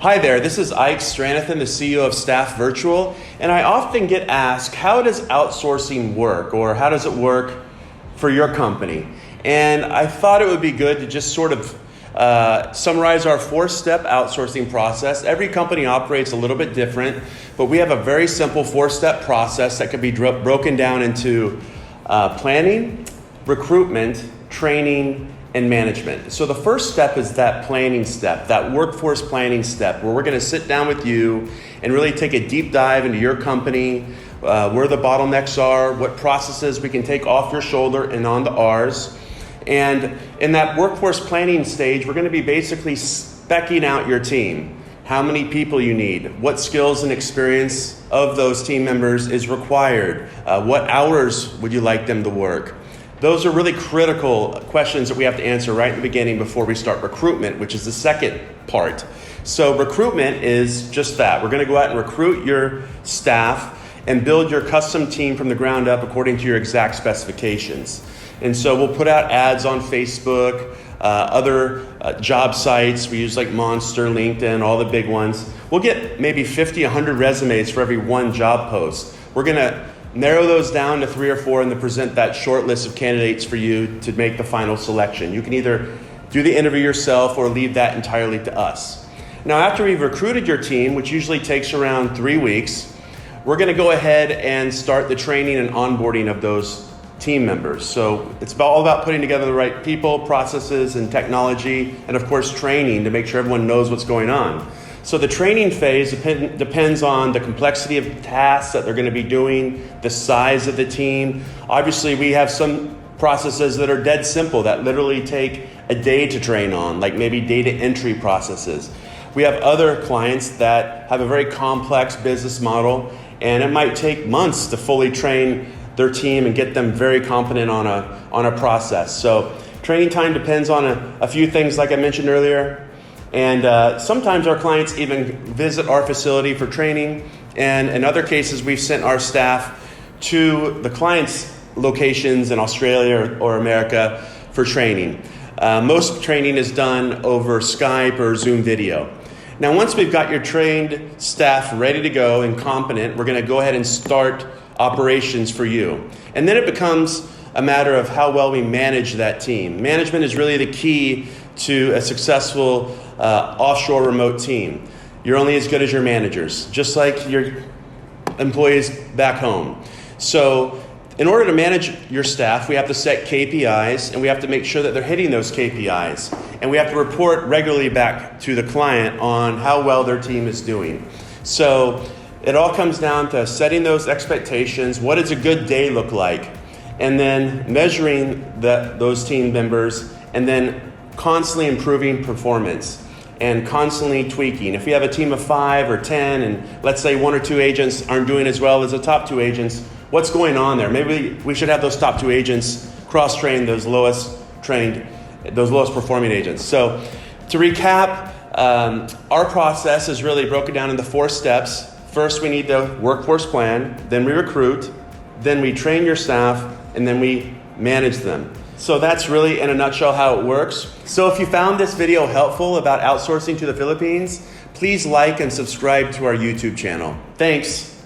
Hi there, this is Ike Stranathan, the CEO of STAFFVIRTUAL, and I often get asked, how does outsourcing work, or how does it work for your company? And I thought it would be good to just sort of summarize our 4-step outsourcing process. Every company operates a little bit different, but we have a very simple 4-step process that can be broken down into planning, recruitment, training, and management. So the first step is that planning step, that workforce planning step, where we're going to sit down with you and really take a deep dive into your company, where the bottlenecks are, what processes we can take off your shoulder and onto ours. And in that workforce planning stage, we're going to be basically speccing out your team, how many people you need, what skills and experience of those team members is required, what hours would you like them to work. Those are really critical questions that we have to answer right in the beginning before we start recruitment, which is the second part. So recruitment is just that. We're going to go out and recruit your staff and build your custom team from the ground up according to your exact specifications. And so we'll put out ads on Facebook, other job sites. We use like Monster, LinkedIn, all the big ones. We'll get maybe 50, 100 resumes for every one job post. We're going to narrow those down to 3 or 4 and then present that short list of candidates for you to make the final selection. You can either do the interview yourself or leave that entirely to us. Now, after we've recruited your team, which usually takes around 3 weeks, we're going to go ahead and start the training and onboarding of those team members. So it's all about putting together the right people, processes, and technology, and of course training to make sure everyone knows what's going on. So the training phase depends on the complexity of the tasks that they're going to be doing, the size of the team. Obviously, we have some processes that are dead simple that literally take a day to train on, like maybe data entry processes. We have other clients that have a very complex business model, and it might take months to fully train their team and get them very competent on a process. So training time depends on a few things like I mentioned earlier. And sometimes our clients even visit our facility for training. And in other cases, we've sent our staff to the client's locations in Australia or America for training. Most training is done over Skype or Zoom video. Now, once we've got your trained staff ready to go and competent, we're going to go ahead and start operations for you. And then it becomes a matter of how well we manage that team. Management is really the key to a successful offshore remote team. You're only as good as your managers, just like your employees back home. So in order to manage your staff, we have to set KPIs, and we have to make sure that they're hitting those KPIs. And we have to report regularly back to the client on how well their team is doing. So it all comes down to setting those expectations. What does a good day look like? And then measuring those team members, and then constantly improving performance and constantly tweaking. If we have a team of 5 or 10, and let's say 1 or 2 agents aren't doing as well as the top 2 agents, what's going on there? Maybe we should have those top 2 agents cross-train those lowest performing agents. So to recap, our process is really broken down into 4 steps. First, we need the workforce plan, then we recruit, then we train your staff, and then we manage them. So that's really in a nutshell how it works. So if you found this video helpful about outsourcing to the Philippines, please like and subscribe to our YouTube channel. Thanks.